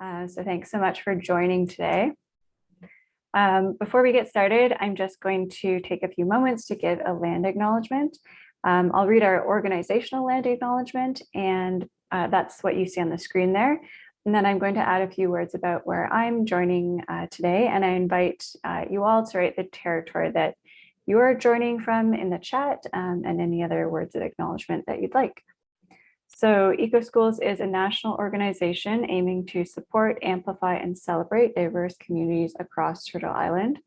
So thanks so much for joining today. Before we get started, I'm just going to take a few moments to give a land acknowledgement. I'll read our organizational land acknowledgement, and that's what you see on the screen there. And then I'm going to add a few words about where I'm joining today, and I invite you all to write the territory that you are joining from in the chat, and any other words of acknowledgement that you'd like. So EcoSchools is a national organization aiming to support, amplify, and celebrate diverse communities across Turtle Island.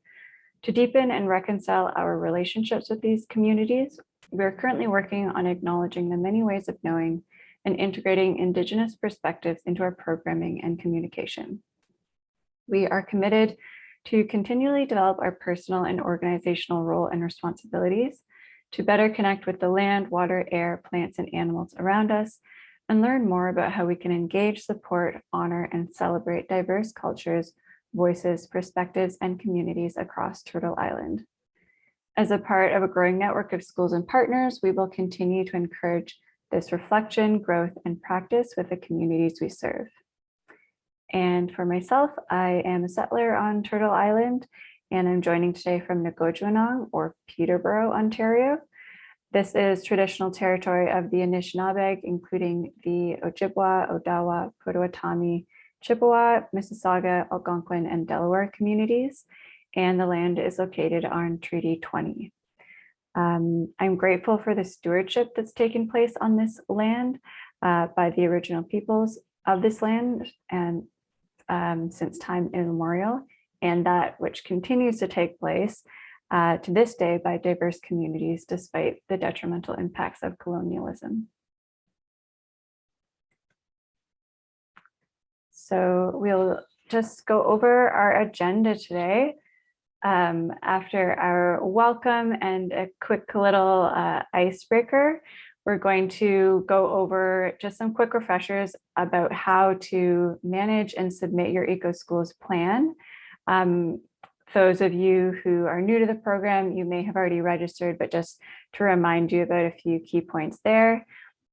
To deepen and reconcile our relationships with these communities, we are currently working on acknowledging the many ways of knowing and integrating Indigenous perspectives into our programming and communication. We are committed to continually develop our personal and organizational role and responsibilities to better connect with the land, water, air, plants, and animals around us, and learn more about how we can engage, support, honor, and celebrate diverse cultures, voices, perspectives, and communities across Turtle Island. As a part of a growing network of schools and partners, we will continue to encourage this reflection, growth, and practice with the communities we serve. And for myself, I am a settler on Turtle Island, and I'm joining today from Nagojwanong, or Peterborough, Ontario. This is traditional territory of the Anishinaabe, including the Ojibwa, Odawa, Potawatomi, Chippewa, Mississauga, Algonquin, and Delaware communities, and the land is located on Treaty 20. I'm grateful for the stewardship that's taken place on this land by the original peoples of this land and since time immemorial, and that which continues to take place to this day by diverse communities despite the detrimental impacts of colonialism. So we'll just go over our agenda today. After our welcome and a quick little icebreaker, we're going to go over just some quick refreshers about how to manage and submit your EcoSchools plan. Those of you who are new to the program, you may have already registered, but just to remind you about a few key points there.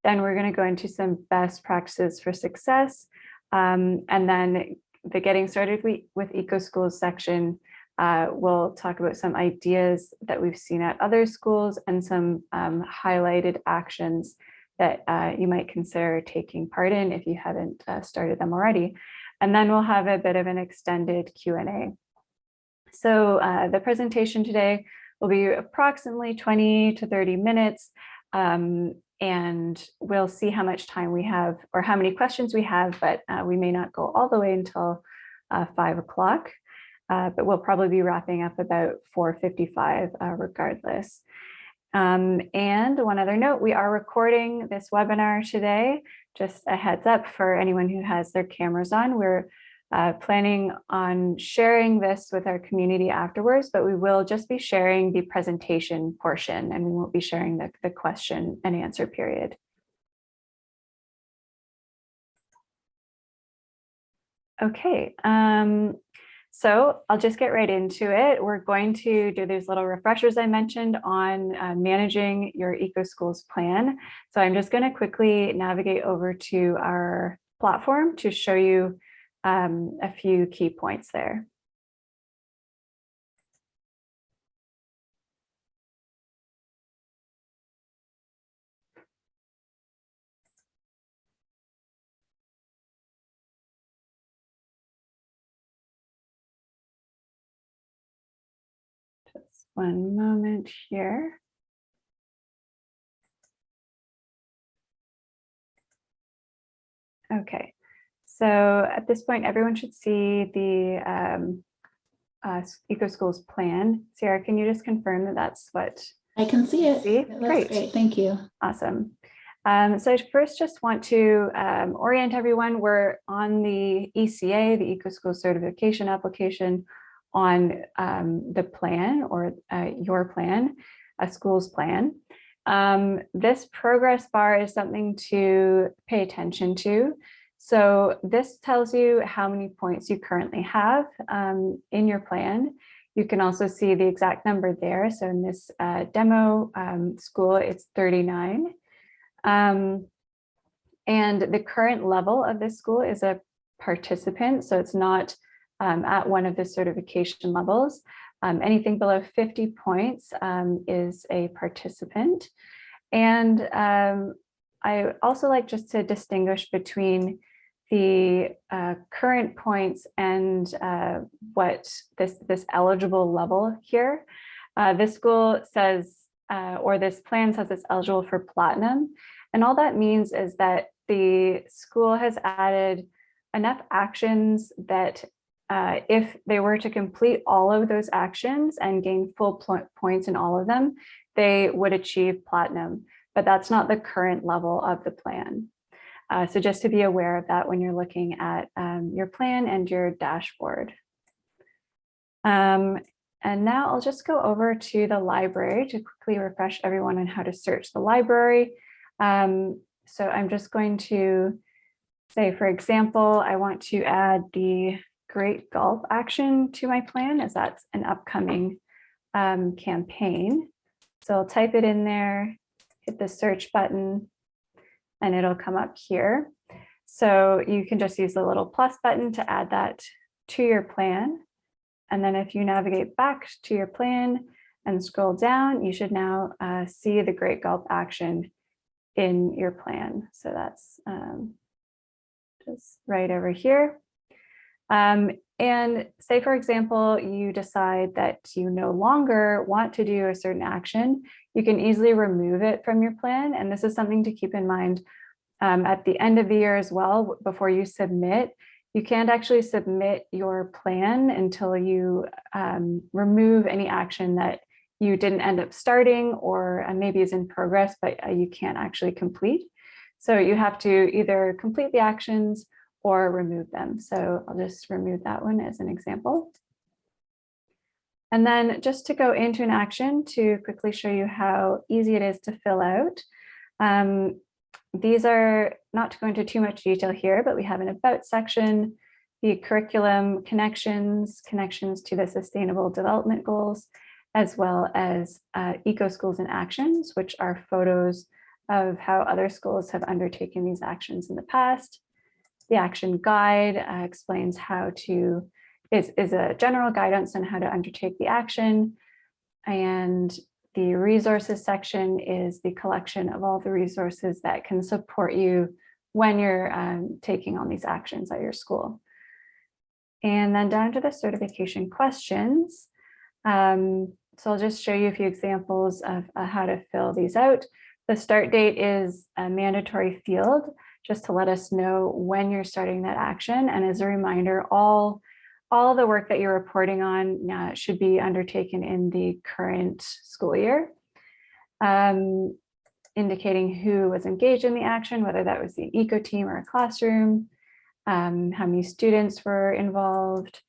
Then we're going to go into some best practices for success. And then the getting started with EcoSchools section, we'll talk about some ideas that we've seen at other schools and some highlighted actions that you might consider taking part in if you haven't started them already. And then we'll have a bit of an extended Q&A. So the presentation today will be approximately 20 to 30 minutes, and we'll see how much time we have or how many questions we have, but we may not go all the way until 5 o'clock, but we'll probably be wrapping up about 4:55 regardless. And one other note, we are recording this webinar today. Just a heads up for anyone who has their cameras on. We're planning on sharing this with our community afterwards, but we will just be sharing the presentation portion and we won't be sharing the question and answer period. Okay, so I'll just get right into it. We're going to do these little refreshers I mentioned on managing your EcoSchools plan. So I'm just going to quickly navigate over to our platform to show you a few key points there. Just one moment here. Okay. So at this point, everyone should see the EcoSchools plan. Sarah, can you just confirm that that's what I can see it? See? That's great. Thank you. Awesome. So I first just want to orient everyone. We're on the ECA, the EcoSchools certification application on the plan or your plan, a school's plan. This progress bar is something to pay attention to. So this tells you how many points you currently have in your plan. You can also see the exact number there. So in this demo school, it's 39. And the current level of this school is a participant. So it's not at one of the certification levels. Anything below 50 points is a participant. And I also like just to distinguish between the current points and what this eligible level here. This school says, or this plan says it's eligible for platinum. And all that means is that the school has added enough actions that if they were to complete all of those actions and gain full points in all of them, they would achieve platinum, but that's not the current level of the plan. So just to be aware of that when you're looking at your plan and your dashboard. And now I'll just go over to the library to quickly refresh everyone on how to search the library. So I'm just going to say, for example, I want to add the Great Gulp action to my plan, as that's an upcoming campaign. So I'll type it in there, hit the search button, and it'll come up here. So you can just use the little plus button to add that to your plan. And then if you navigate back to your plan and scroll down, you should now see the Great Gulp action in your plan. So that's just right over here. And say, for example, you decide that you no longer want to do a certain action, you can easily remove it from your plan. And this is something to keep in mind at the end of the year as well. Before you submit, you can't actually submit your plan until you remove any action that you didn't end up starting or maybe is in progress, but you can't actually complete. So you have to either complete the actions or remove them. So I'll just remove that one as an example. And then just to go into an action to quickly show you how easy it is to fill out. These are not to go into too much detail here, but we have an about section, the curriculum connections to the sustainable development goals, as well as EcoSchools Actions, which are photos of how other schools have undertaken these actions in the past. The action guide explains how to, is a general guidance on how to undertake the action. And the resources section is the collection of all the resources that can support you when you're taking on these actions at your school. And then down to the certification questions. So I'll just show you a few examples of how to fill these out. The start date is a mandatory field, just to let us know when you're starting that action. And as a reminder, all the work that you're reporting on should be undertaken in the current school year, indicating who was engaged in the action, whether that was the EcoTeam or a classroom, how many students were involved,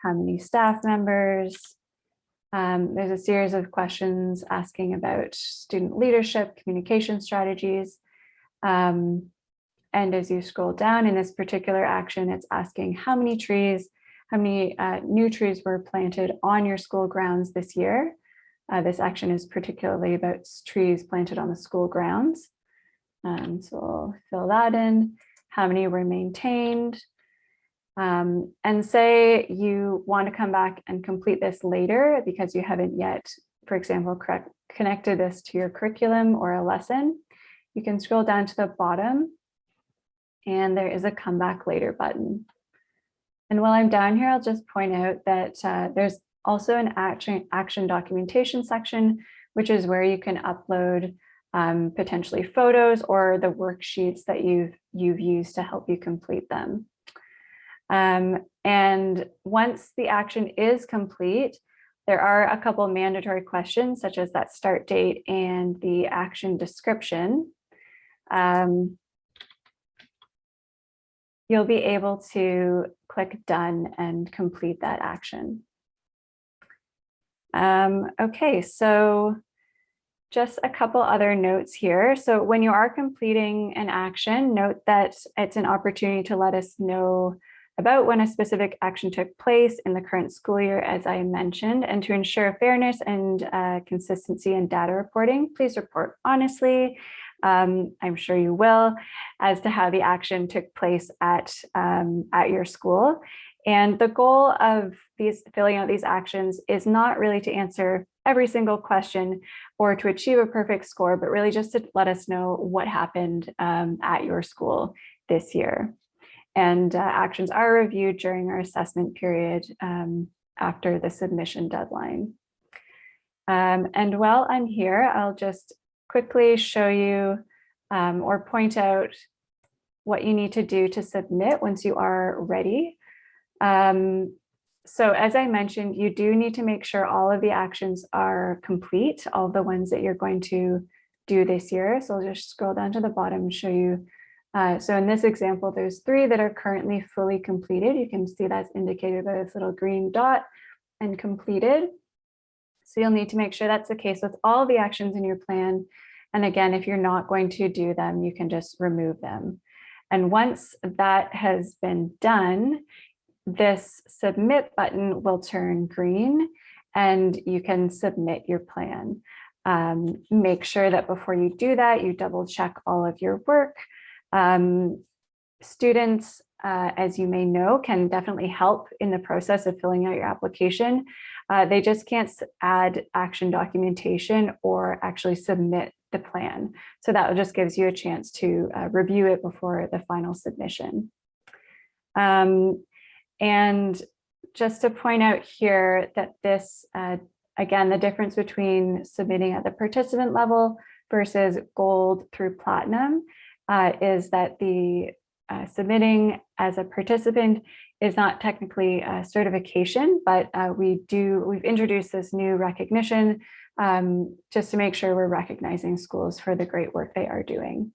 how many staff members. There's a series of questions asking about student leadership, communication strategies. And as you scroll down in this particular action, it's asking how many trees, how many new trees were planted on your school grounds this year. This action is particularly about trees planted on the school grounds. So we'll fill that in. How many were maintained? And say you want to come back and complete this later because you haven't yet, for example, connected this to your curriculum or a lesson. You can scroll down to the bottom and there is a come back later button. And while I'm down here, I'll just point out that there's also an action documentation section, which is where you can upload potentially photos or the worksheets that you've used to help you complete them. And once the action is complete, there are a couple mandatory questions, such as that start date and the action description. You'll be able to click done and complete that action. Okay, so just a couple other notes here. So when you are completing an action, note that it's an opportunity to let us know about when a specific action took place in the current school year, as I mentioned, and to ensure fairness and consistency in data reporting, please report honestly. I'm sure you will, as to how the action took place at your school. And the goal of filling out these actions is not really to answer every single question or to achieve a perfect score, but really just to let us know what happened at your school this year. And actions are reviewed during our assessment period after the submission deadline. And while I'm here, I'll just quickly show you or point out what you need to do to submit once you are ready. So as I mentioned, you do need to make sure all of the actions are complete, all the ones that you're going to do this year. So I'll just scroll down to the bottom and show you. So in this example, there's 3 that are currently fully completed. You can see that's indicated by this little green dot and completed. So you'll need to make sure that's the case with all the actions in your plan. And again, if you're not going to do them, you can just remove them. And once that has been done, this submit button will turn green and you can submit your plan. Make sure that before you do that, you double check all of your work. Students, as you may know, can definitely help in the process of filling out your application. They just can't add action documentation or actually submit the plan. So that just gives you a chance to review it before the final submission. And just to point out here that this, again, the difference between submitting at the participant level versus gold through platinum is that the submitting as a participant is not technically a certification, but we've introduced this new recognition just to make sure we're recognizing schools for the great work they are doing.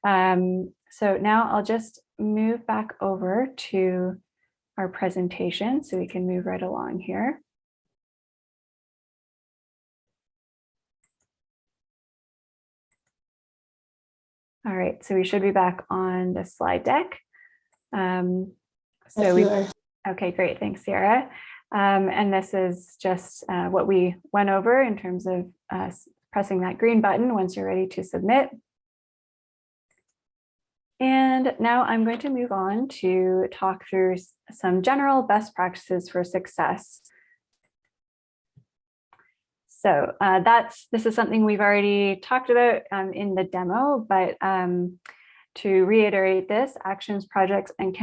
So now I'll just move back over to our presentation so we can move right along here. All right, so we should be back on the slide deck. Okay, great, thanks, Sarah. And this is just what we went over in terms of pressing that green button once you're ready to submit. And now I'm going to move on to talk through some general best practices for success. So this is something we've already talked about in the demo, but to reiterate this, actions, projects, and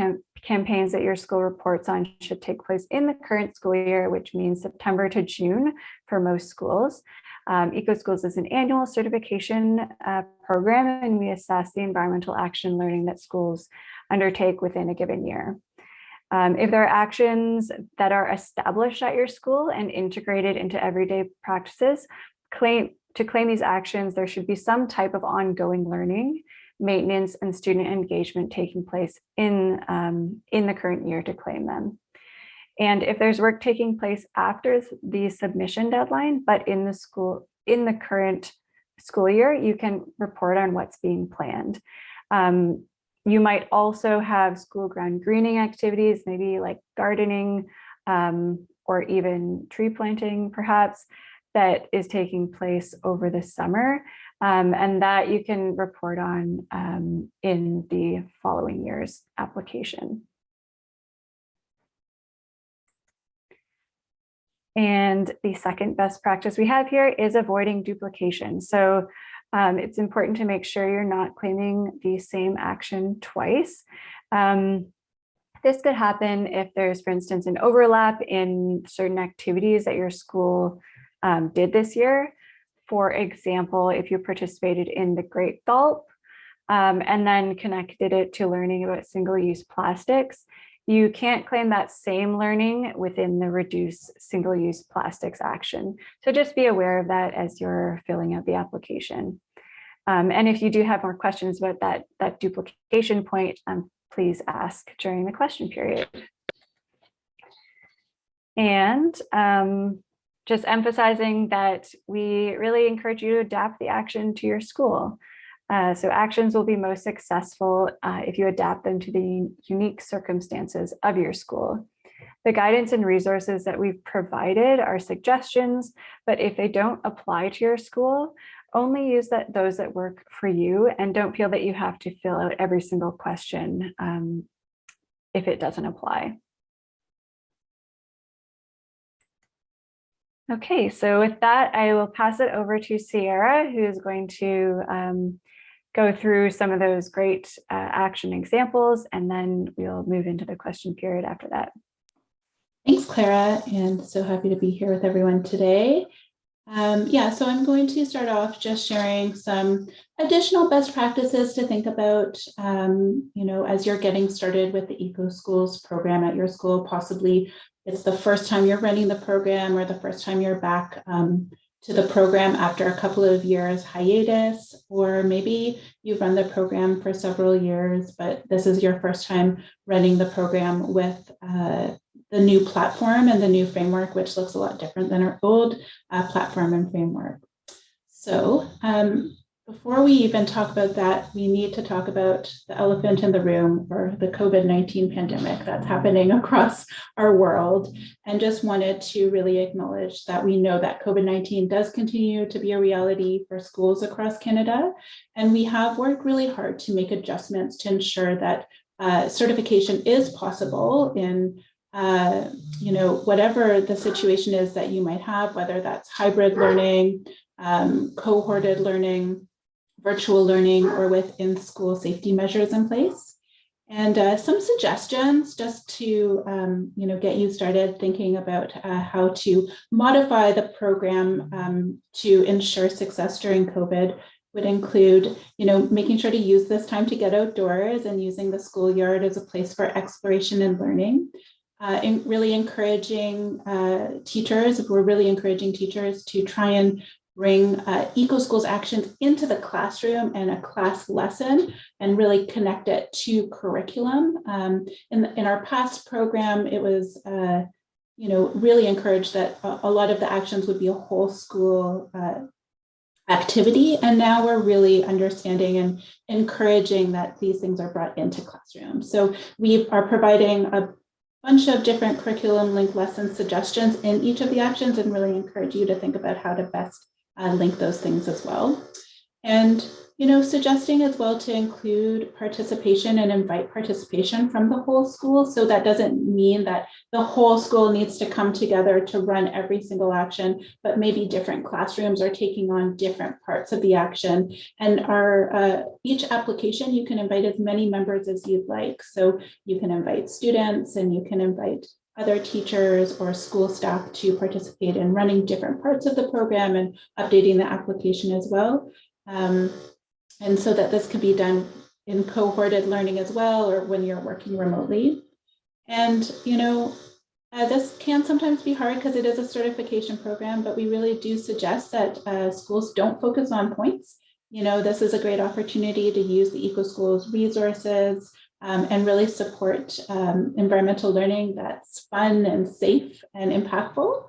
campaigns that your school reports on should take place in the current school year, which means September to June for most schools. EcoSchools is an annual certification program, and we assess the environmental action learning that schools undertake within a given year. If there are actions that are established at your school and integrated into everyday practices, to claim these actions, there should be some type of ongoing learning, maintenance, and student engagement taking place in the current year to claim them. And if there's work taking place after the submission deadline, but in the current school year, you can report on what's being planned. You might also have school ground greening activities, maybe like gardening or even tree planting, perhaps, that is taking place over the summer, and that you can report on in the following year's application. And the second best practice we have here is avoiding duplication. So it's important to make sure you're not claiming the same action twice. This could happen if there's, for instance, an overlap in certain activities that your school did this year. For example, if you participated in the Great Gulp and then connected it to learning about single-use plastics, you can't claim that same learning within the reduce single-use plastics action. So just be aware of that as you're filling out the application. And if you do have more questions about that duplication point, please ask during the question period. And just emphasizing that we really encourage you to adapt the action to your school. So actions will be most successful if you adapt them to the unique circumstances of your school. The guidance and resources that we've provided are suggestions, but if they don't apply to your school, only use those that work for you, and don't feel that you have to fill out every single question if it doesn't apply. Okay, so with that, I will pass it over to Sierra, who's going to go through some of those great action examples, and then we'll move into the question period after that. Thanks, Clara, and so happy to be here with everyone today. So I'm going to start off just sharing some additional best practices to think about, as you're getting started with the EcoSchools program at your school. Possibly it's the first time you're running the program or the first time you're back to the program after a couple of years hiatus, or maybe you've run the program for several years, but this is your first time running the program with the new platform and the new framework, which looks a lot different than our old platform and framework. So before we even talk about that, we need to talk about the elephant in the room, or the COVID-19 pandemic that's happening across our world. And just wanted to really acknowledge that we know that COVID-19 does continue to be a reality for schools across Canada. And we have worked really hard to make adjustments to ensure that certification is possible in whatever the situation is that you might have, whether that's hybrid learning, cohorted learning, virtual learning, or with in-school safety measures in place. And some suggestions just to get you started thinking about how to modify the program to ensure success during COVID would include, making sure to use this time to get outdoors and using the schoolyard as a place for exploration and learning. Really encouraging teachers. We're really encouraging teachers to try and bring EcoSchools Actions into the classroom and a class lesson and really connect it to curriculum. In our past program, it was, really encouraged that a lot of the actions would be a whole school activity. And now we're really understanding and encouraging that these things are brought into classrooms. So we are providing a bunch of different curriculum link lesson suggestions in each of the actions, and really encourage you to think about how to best link those things as well. And, suggesting as well to include participation and invite participation from the whole school. So that doesn't mean that the whole school needs to come together to run every single action, but maybe different classrooms are taking on different parts of the action. And each application, you can invite as many members as you'd like. So you can invite students, and you can invite other teachers or school staff to participate in running different parts of the program and updating the application as well. And so that this can be done in cohorted learning as well, or when you're working remotely. And, this can sometimes be hard because it is a certification program, but we really do suggest that schools don't focus on points. This is a great opportunity to use the EcoSchools resources and really support environmental learning that's fun and safe and impactful.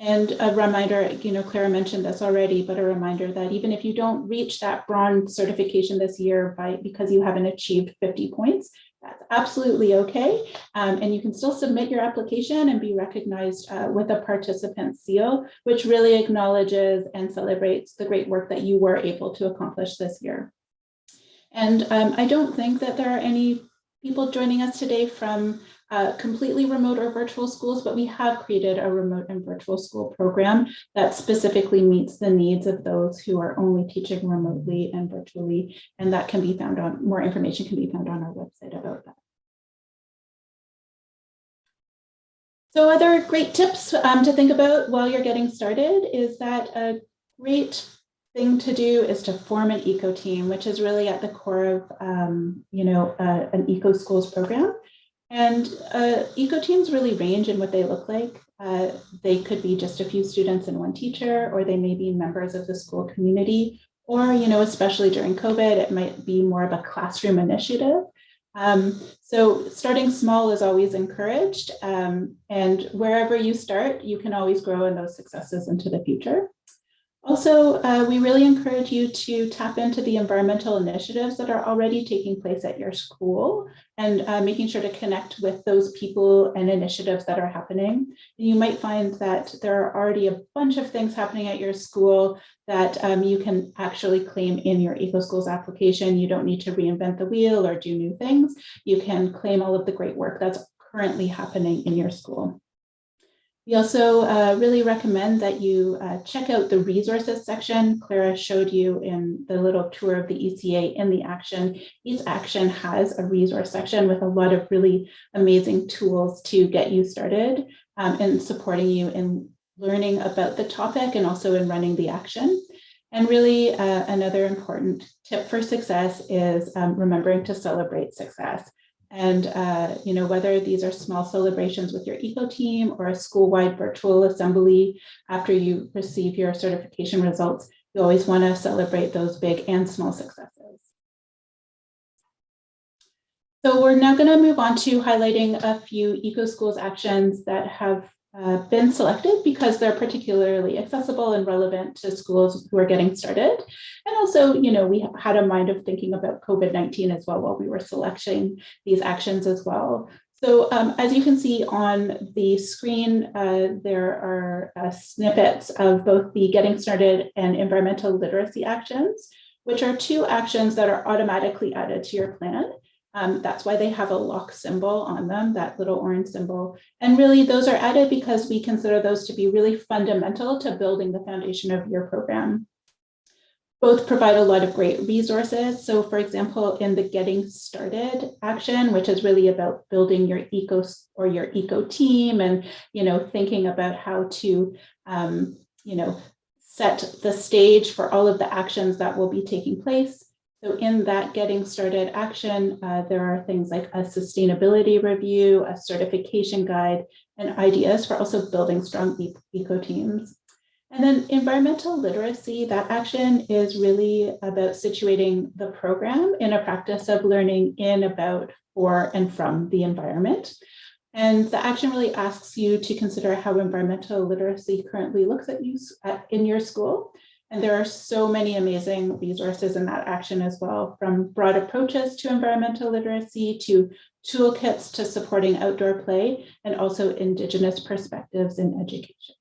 And a reminder, Clara mentioned this already, but a reminder that even if you don't reach that bronze certification this year because you haven't achieved 50 points, that's absolutely okay. And you can still submit your application and be recognized with a participant seal, which really acknowledges and celebrates the great work that you were able to accomplish this year. And I don't think that there are any people joining us today from completely remote or virtual schools, but we have created a remote and virtual school program that specifically meets the needs of those who are only teaching remotely and virtually. And that can be found on, more information can be found on our website about that. So other great tips to think about while you're getting started is that a great thing to do is to form an EcoTeam, which is really at the core of an EcoSchools program. And EcoTeams really range in what they look like. They could be just a few students and one teacher, or they may be members of the school community, or, especially during COVID, it might be more of a classroom initiative. So starting small is always encouraged, and wherever you start, you can always grow in those successes into the future. Also, we really encourage you to tap into the environmental initiatives that are already taking place at your school, and making sure to connect with those people and initiatives that are happening. You might find that there are already a bunch of things happening at your school that you can actually claim in your EcoSchools application. You don't need to reinvent the wheel or do new things. You can claim all of the great work that's currently happening in your school. We also really recommend that you check out the resources section. Clara showed you in the little tour of the ECA in the action. Each action has a resource section with a lot of really amazing tools to get you started and supporting you in learning about the topic and also in running the action. And really another important tip for success is remembering to celebrate success. And whether these are small celebrations with your EcoTeam or a school-wide virtual assembly after you receive your certification results, you always want to celebrate those big and small successes. So we're now going to move on to highlighting a few EcoSchools actions that have been selected because they're particularly accessible and relevant to schools who are getting started. And also, we had a mind of thinking about COVID-19 as well while we were selecting these actions as well. So as you can see on the screen, there are snippets of both the Getting Started and Environmental Literacy actions, which are two actions that are automatically added to your plan. That's why they have a lock symbol on them, that little orange symbol. And really those are added because we consider those to be really fundamental to building the foundation of your program. Both provide a lot of great resources. So for example, in the Getting Started action, which is really about building your EcoTeam and, thinking about how to, set the stage for all of the actions that will be taking place. So in that Getting Started action, there are things like a sustainability review, a certification guide, and ideas for also building strong eco-teams. And then environmental literacy, that action is really about situating the program in a practice of learning in, about, for, and from the environment. And the action really asks you to consider how environmental literacy currently looks at you in your school. And there are so many amazing resources in that action as well, from broad approaches to environmental literacy to toolkits to supporting outdoor play, and also Indigenous perspectives in education.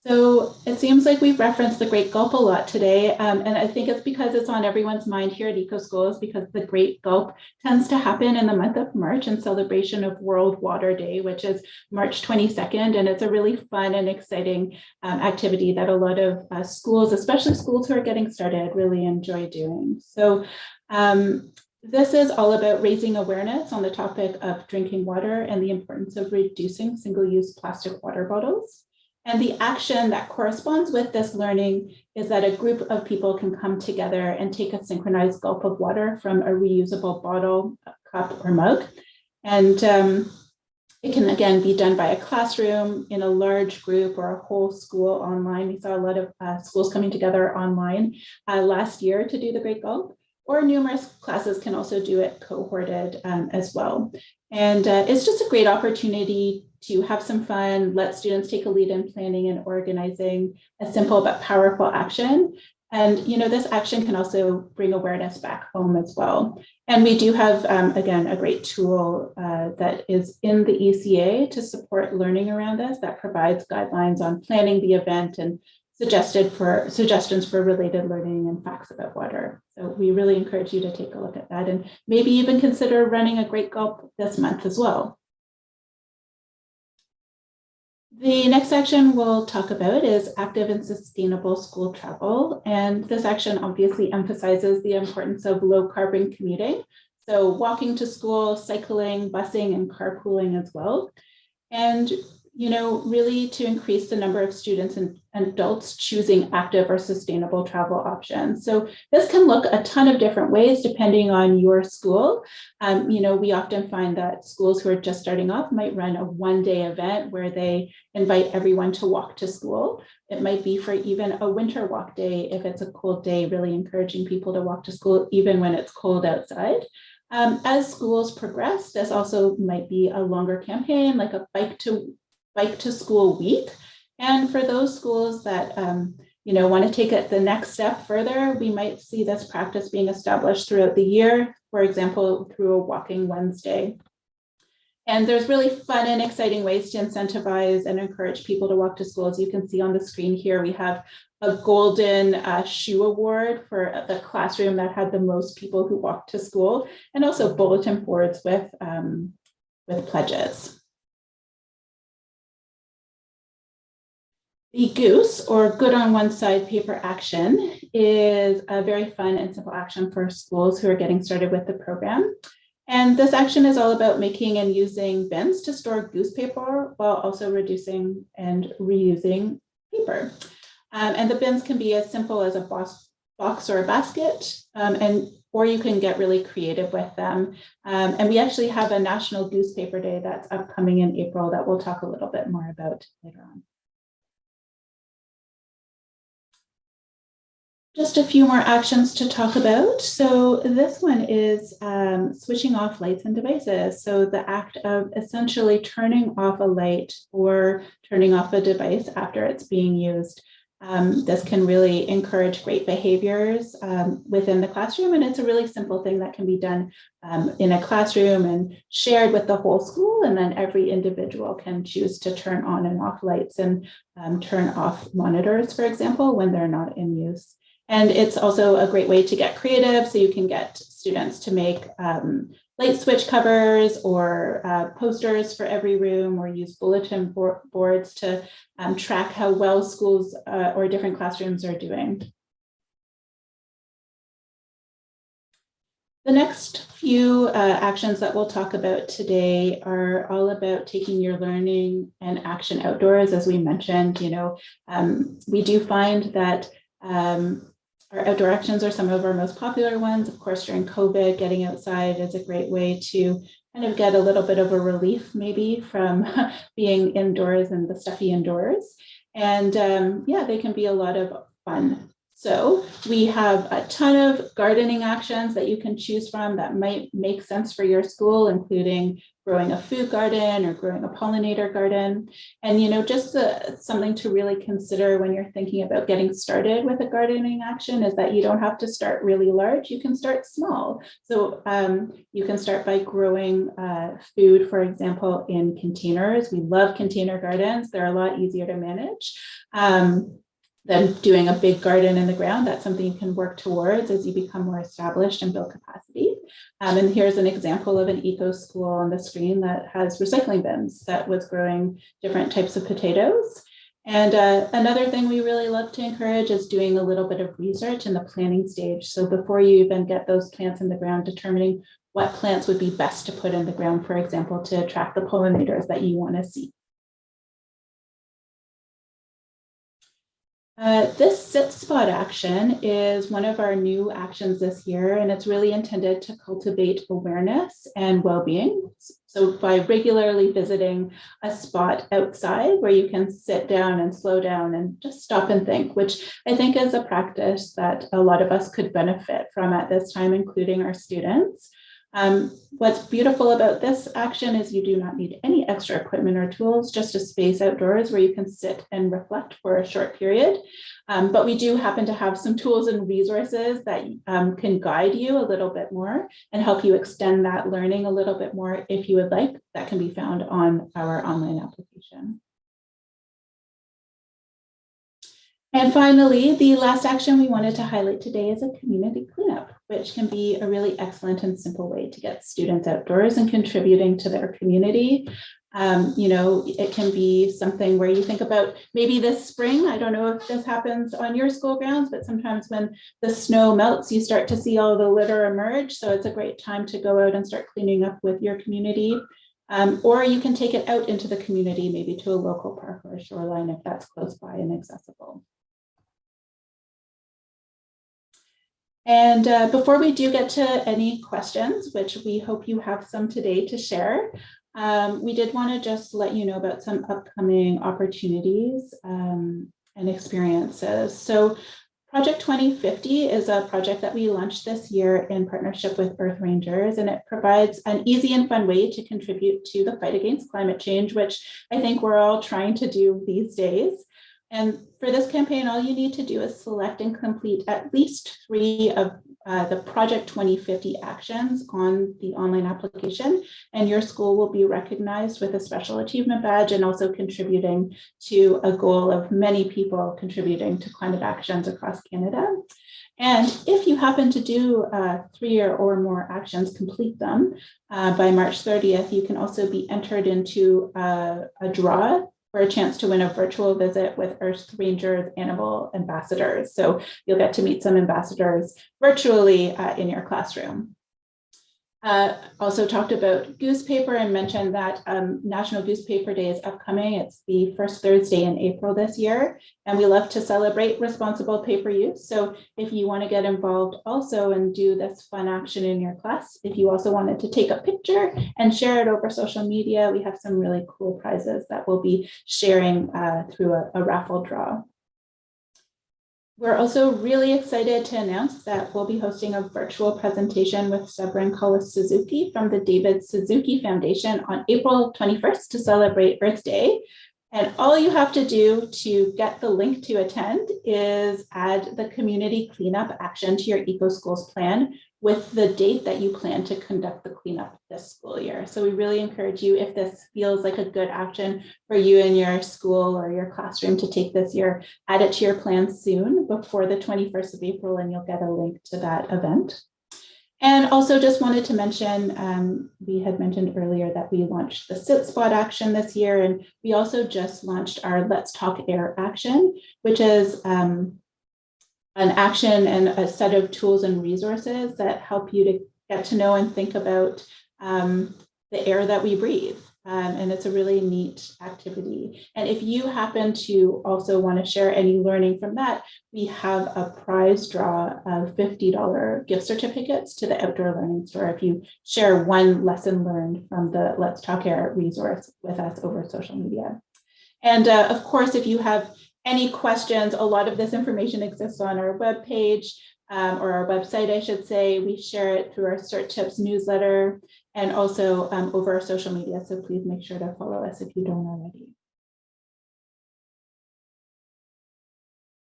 So it seems like we've referenced the Great Gulp a lot today, and I think it's because it's on everyone's mind here at EcoSchools, because the Great Gulp tends to happen in the month of March in celebration of World Water Day, which is March 22nd, and it's a really fun and exciting activity that a lot of schools, especially schools who are getting started, really enjoy doing. So this is all about raising awareness on the topic of drinking water and the importance of reducing single-use plastic water bottles. And the action that corresponds with this learning is that a group of people can come together and take a synchronized gulp of water from a reusable bottle, cup, or mug. And it can, again, be done by a classroom, in a large group, or a whole school online. We saw a lot of schools coming together online last year to do the Great Gulp, or numerous classes can also do it cohorted as well. And it's just a great opportunity to have some fun, let students take a lead in planning and organizing a simple but powerful action. And this action can also bring awareness back home as well. And we do have, again, a great tool that is in the ECA to support learning around this, that provides guidelines on planning the event and suggestions for related learning and facts about water. So we really encourage you to take a look at that and maybe even consider running a Great Gulp this month as well. The next action we'll talk about is active and sustainable school travel. And this action obviously emphasizes the importance of low carbon commuting. So walking to school, cycling, busing, and carpooling as well. And really to increase the number of students and adults choosing active or sustainable travel options. So this can look a ton of different ways depending on your school. We often find that schools who are just starting off might run a one-day event where they invite everyone to walk to school. It might be for even a winter walk day if it's a cold day, really encouraging people to walk to school even when it's cold outside. As schools progress, this also might be a longer campaign, like a bike to school week. And for those schools that want to take it the next step further, we might see this practice being established throughout the year, for example, through a walking Wednesday. And there's really fun and exciting ways to incentivize and encourage people to walk to school. As you can see on the screen here, we have a golden shoe award for the classroom that had the most people who walked to school, and also bulletin boards with pledges. The Goose, or Good on One Side paper action, is a very fun and simple action for schools who are getting started with the program. And this action is all about making and using bins to store goose paper while also reducing and reusing paper. And the bins can be as simple as a box or a basket, or you can get really creative with them. And we actually have a National Goose Paper Day that's upcoming in April that we'll talk a little bit more about later on. Just a few more actions to talk about. So this one is switching off lights and devices. So the act of essentially turning off a light or turning off a device after it's being used. This can really encourage great behaviors within the classroom, and it's a really simple thing that can be done in a classroom and shared with the whole school, and then every individual can choose to turn on and off lights and turn off monitors, for example, when they're not in use. And it's also a great way to get creative, so you can get students to make light switch covers or posters for every room, or use bulletin boards to track how well schools or different classrooms are doing. The next few actions that we'll talk about today are all about taking your learning and action outdoors. As we mentioned, we do find that our outdoor actions are some of our most popular ones. Of course, during COVID, getting outside is a great way to kind of get a little bit of a relief maybe from being indoors and the stuffy indoors. And yeah, they can be a lot of fun. So we have a ton of gardening actions that you can choose from that might make sense for your school, including growing a food garden or growing a pollinator garden. And just something to really consider when you're thinking about getting started with a gardening action is that you don't have to start really large. You can start small. So you can start by growing food, for example, in containers. We love container gardens. They're a lot easier to manage than doing a big garden in the ground. That's something you can work towards as you become more established and build capacity. And here's an example of an eco school on the screen that has recycling bins that was growing different types of potatoes. And another thing we really love to encourage is doing a little bit of research in the planting stage. So before you even get those plants in the ground, determining what plants would be best to put in the ground, for example, to attract the pollinators that you want to see. This sit spot action is one of our new actions this year, and it's really intended to cultivate awareness and well-being. So by regularly visiting a spot outside where you can sit down and slow down and just stop and think, which I think is a practice that a lot of us could benefit from at this time, including our students. What's beautiful about this action is you do not need any extra equipment or tools, just a space outdoors where you can sit and reflect for a short period. But we do happen to have some tools and resources that can guide you a little bit more and help you extend that learning a little bit more if you would like. That can be found on our online application. And finally, the last action we wanted to highlight today is a community cleanup, which can be a really excellent and simple way to get students outdoors and contributing to their community. It can be something where you think about maybe this spring. I don't know if this happens on your school grounds, but sometimes when the snow melts, you start to see all the litter emerge. So it's a great time to go out and start cleaning up with your community. Or you can take it out into the community, maybe to a local park or a shoreline if that's close by and accessible. And before we do get to any questions, which we hope you have some today to share, we did want to just let you know about some upcoming opportunities and experiences. So Project 2050 is a project that we launched this year in partnership with Earth Rangers, and it provides an easy and fun way to contribute to the fight against climate change, which I think we're all trying to do these days. And for this campaign, all you need to do is select and complete at least 3 of the Project 2050 actions on the online application, and your school will be recognized with a special achievement badge and also contributing to a goal of many people contributing to climate actions across Canada. And if you happen to do 3 or more actions, complete them by March 30th, you can also be entered into a draw for a chance to win a virtual visit with Earth Rangers Animal Ambassadors. So you'll get to meet some ambassadors virtually in your classroom. Also talked about Goose Paper and mentioned that National Goose Paper Day is upcoming. It's the first Thursday in April this year, and we love to celebrate responsible paper use. So if you want to get involved also and do this fun action in your class, if you also wanted to take a picture and share it over social media, we have some really cool prizes that we'll be sharing through a raffle draw. We're also really excited to announce that we'll be hosting a virtual presentation with Severin Collis Suzuki from the David Suzuki Foundation on April 21st to celebrate Earth Day. And all you have to do to get the link to attend is add the community cleanup action to your EcoSchools plan with the date that you plan to conduct the cleanup this school year. So we really encourage you, if this feels like a good action for you and your school or your classroom to take this year, add it to your plan soon before the 21st of April, and you'll get a link to that event. And also just wanted to mention, we had mentioned earlier that we launched the Sit Spot action this year, and we also just launched our Let's Talk Air action, which is an action and a set of tools and resources that help you to get to know and think about the air that we breathe. And it's a really neat activity. And if you happen to also want to share any learning from that, we have a prize draw of $50 gift certificates to the Outdoor Learning Store if you share one lesson learned from the Let's Talk Air resource with us over social media. And of course, if you have any questions, a lot of this information exists on our webpage or our website, I should say. We share it through our Cert Tips newsletter and also over our social media. So please make sure to follow us if you don't already.